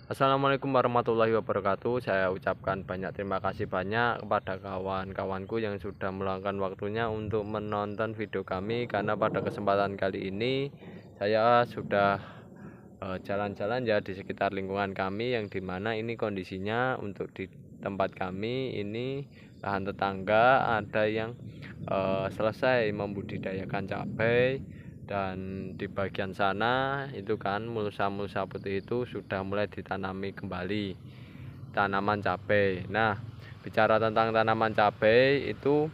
Assalamualaikum warahmatullahi wabarakatuh. Saya ucapkan banyak terima kasih banyak kepada kawan-kawanku yang sudah meluangkan waktunya untuk menonton video kami, karena pada kesempatan kali ini saya sudah jalan-jalan ya di sekitar lingkungan kami, yang dimana ini kondisinya untuk di tempat kami ini lahan tetangga ada yang selesai membudidayakan cabai, dan di bagian sana itu kan mulsa-mulsa putih itu sudah mulai ditanami kembali tanaman cabai. Nah, bicara tentang tanaman cabai itu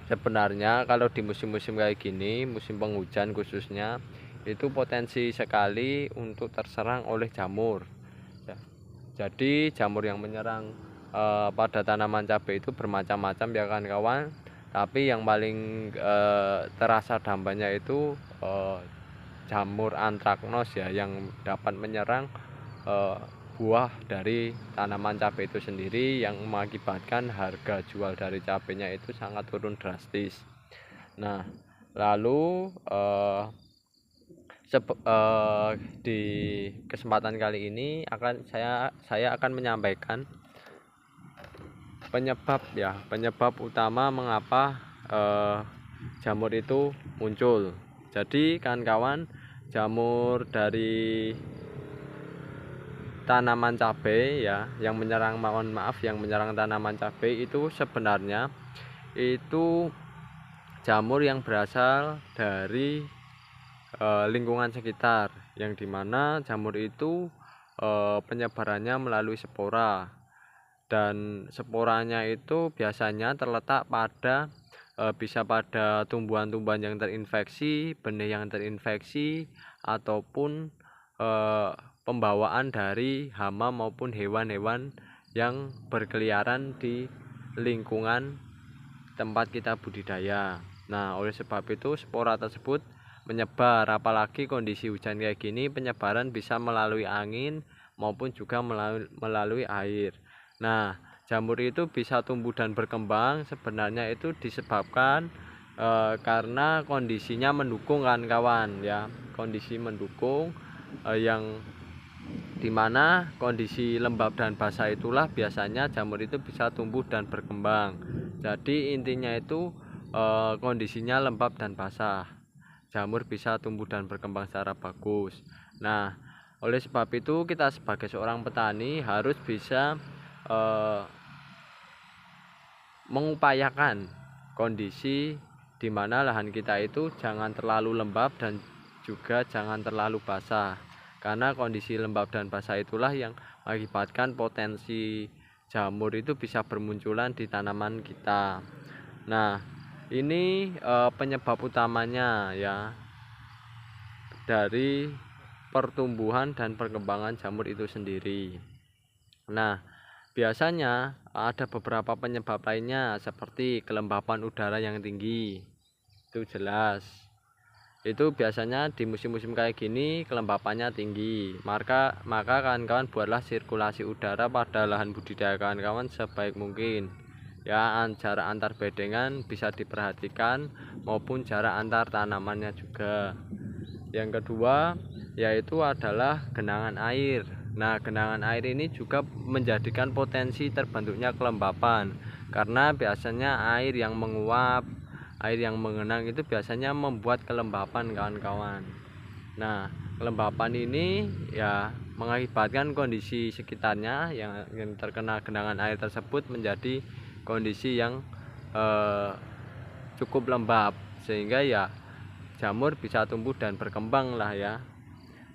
sebenarnya kalau di musim-musim kayak gini, musim penghujan khususnya, itu potensi sekali untuk terserang oleh jamur. Ya, jadi jamur yang menyerang pada tanaman cabai itu bermacam-macam ya kan kawan. Tapi yang paling terasa dampaknya itu jamur antraknos ya, yang dapat menyerang eh, buah dari tanaman cabai itu sendiri, yang mengakibatkan harga jual dari cabainya itu sangat turun drastis. Nah, lalu di kesempatan kali ini saya akan menyampaikan penyebab utama mengapa jamur itu muncul. Jadi kawan-kawan, jamur dari tanaman cabai ya yang menyerang yang menyerang tanaman cabai itu sebenarnya itu jamur yang berasal dari lingkungan sekitar, yang dimana jamur itu penyebarannya melalui spora, dan sporanya itu biasanya terletak pada bisa pada tumbuhan-tumbuhan yang terinfeksi, benih yang terinfeksi, ataupun pembawaan dari hama maupun hewan-hewan yang berkeliaran di lingkungan tempat kita budidaya. Nah, oleh sebab itu spora tersebut menyebar, apalagi kondisi hujan kayak gini, penyebaran bisa melalui angin maupun juga melalui air. Nah, jamur itu bisa tumbuh dan berkembang sebenarnya itu disebabkan karena kondisinya mendukung kan kawan ya, kondisi mendukung yang dimana kondisi lembab dan basah itulah biasanya jamur itu bisa tumbuh dan berkembang. Jadi intinya itu kondisinya lembab dan basah, jamur bisa tumbuh dan berkembang secara bagus. Nah, oleh sebab itu kita sebagai seorang petani harus bisa mengupayakan kondisi di mana lahan kita itu jangan terlalu lembab dan juga jangan terlalu basah, karena kondisi lembab dan basah itulah yang mengakibatkan potensi jamur itu bisa bermunculan di tanaman kita. Nah, ini penyebab utamanya ya dari pertumbuhan dan perkembangan jamur itu sendiri. Nah, biasanya ada beberapa penyebab lainnya seperti kelembapan udara yang tinggi. Itu jelas. Itu biasanya di musim-musim kayak gini kelembapannya tinggi. Maka kawan-kawan buatlah sirkulasi udara pada lahan budidaya kawan-kawan sebaik mungkin. Ya, jarak antar bedengan bisa diperhatikan maupun jarak antar tanamannya juga. Yang kedua yaitu adalah genangan air. Nah, genangan air ini juga menjadikan potensi terbentuknya kelembapan, karena biasanya air yang menguap, air yang mengenang itu biasanya membuat kelembapan kawan-kawan. Nah, kelembapan ini ya mengakibatkan kondisi sekitarnya yang terkena genangan air tersebut menjadi kondisi yang cukup lembab, sehingga ya jamur bisa tumbuh dan berkembang lah ya.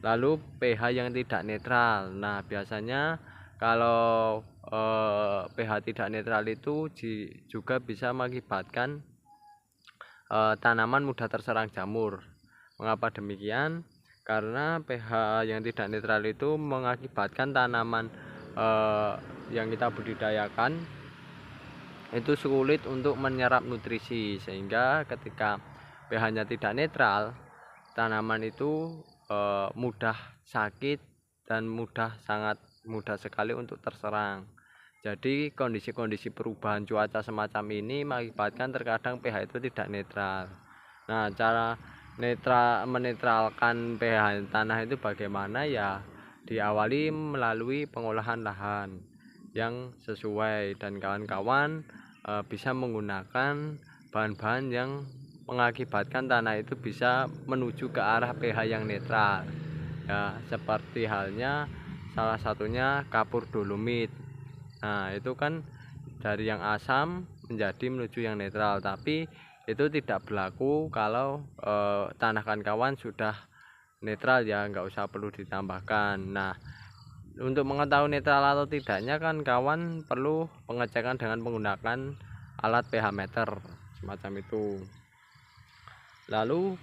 Lalu pH yang tidak netral. Nah, biasanya kalau pH tidak netral itu juga bisa mengakibatkan tanaman mudah terserang jamur. Mengapa demikian? Karena pH yang tidak netral itu mengakibatkan tanaman yang kita budidayakan itu sulit untuk menyerap nutrisi, sehingga ketika pH-nya tidak netral, tanaman itu mudah sakit dan sangat mudah sekali untuk terserang. Jadi kondisi-kondisi perubahan cuaca semacam ini mengakibatkan terkadang pH itu tidak netral. Nah, cara menetralkan pH tanah itu bagaimana ya? diawali melalui pengolahan lahan yang sesuai, dan kawan-kawan bisa menggunakan bahan-bahan yang mengakibatkan tanah itu bisa menuju ke arah pH yang netral ya, seperti halnya salah satunya kapur dolomit. Nah, itu kan dari yang asam menjadi menuju yang netral, tapi itu tidak berlaku kalau tanah kawan-kawan sudah netral ya, nggak usah perlu ditambahkan. Nah, untuk mengetahui netral atau tidaknya kan kawan perlu pengecekan dengan menggunakan alat pH meter semacam itu. Lalu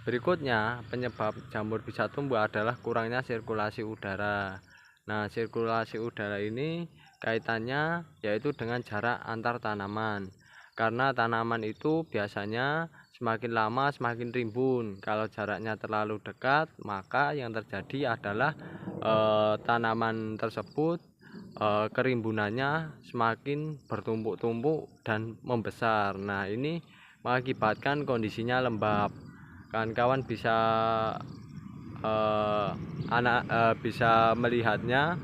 berikutnya penyebab jamur bisa tumbuh adalah kurangnya sirkulasi udara. Nah, sirkulasi udara ini kaitannya yaitu dengan jarak antar tanaman, karena tanaman itu biasanya semakin lama semakin rimbun. Kalau jaraknya terlalu dekat, maka yang terjadi adalah tanaman tersebut kerimbunannya semakin bertumpuk-tumpuk dan membesar. Nah, ini mengakibatkan kondisinya lembab. Kawan-kawan bisa bisa melihatnya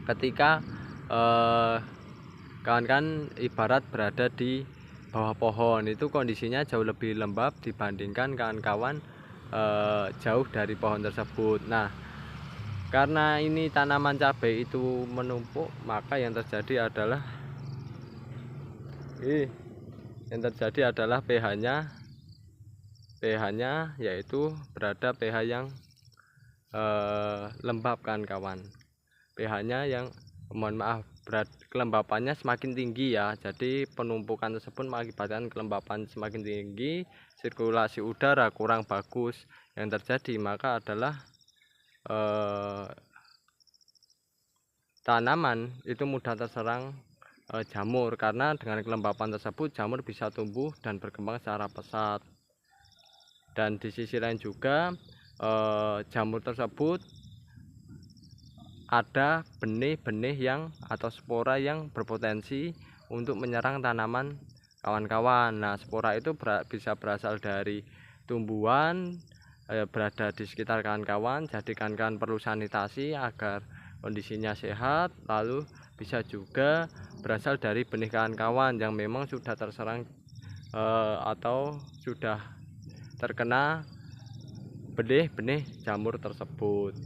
ketika kawan-kawan ibarat berada di bawah pohon, itu kondisinya jauh lebih lembab dibandingkan kawan-kawan jauh dari pohon tersebut. Nah, karena ini tanaman cabai itu menumpuk, maka yang terjadi adalah pH-nya yaitu berada pH yang lembab kan kawan. pH-nya yang kelembapannya semakin tinggi ya. Jadi penumpukan tersebut mengakibatkan kelembapan semakin tinggi, sirkulasi udara kurang bagus. Yang terjadi maka adalah tanaman itu mudah terserang jamur, karena dengan kelembapan tersebut jamur bisa tumbuh dan berkembang secara pesat. Dan di sisi lain juga jamur tersebut ada benih-benih yang atau spora yang berpotensi untuk menyerang tanaman kawan-kawan. Nah, spora itu bisa berasal dari tumbuhan berada di sekitar kawan-kawan, jadi kawan-kawan perlu sanitasi agar kondisinya sehat. Lalu bisa juga berasal dari benih kawan-kawan yang memang sudah terserang atau sudah terkena benih-benih jamur tersebut,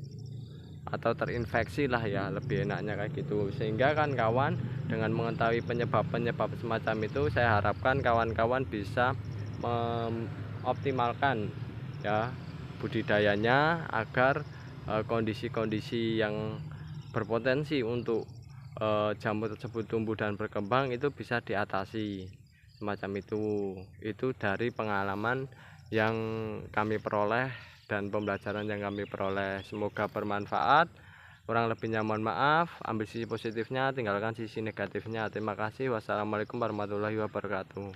atau terinfeksi lah ya, lebih enaknya kayak gitu. Sehingga kan kawan dengan mengetahui penyebab-penyebab semacam itu, saya harapkan kawan-kawan bisa mengoptimalkan ya budidayanya agar kondisi-kondisi yang berpotensi untuk jamur tersebut tumbuh dan berkembang itu bisa diatasi semacam itu dari pengalaman yang kami peroleh dan pembelajaran yang kami peroleh. Semoga bermanfaat. Kurang lebihnya mohon maaf. Ambil sisi positifnya, tinggalkan sisi negatifnya. Terima kasih. Wassalamualaikum warahmatullahi wabarakatuh.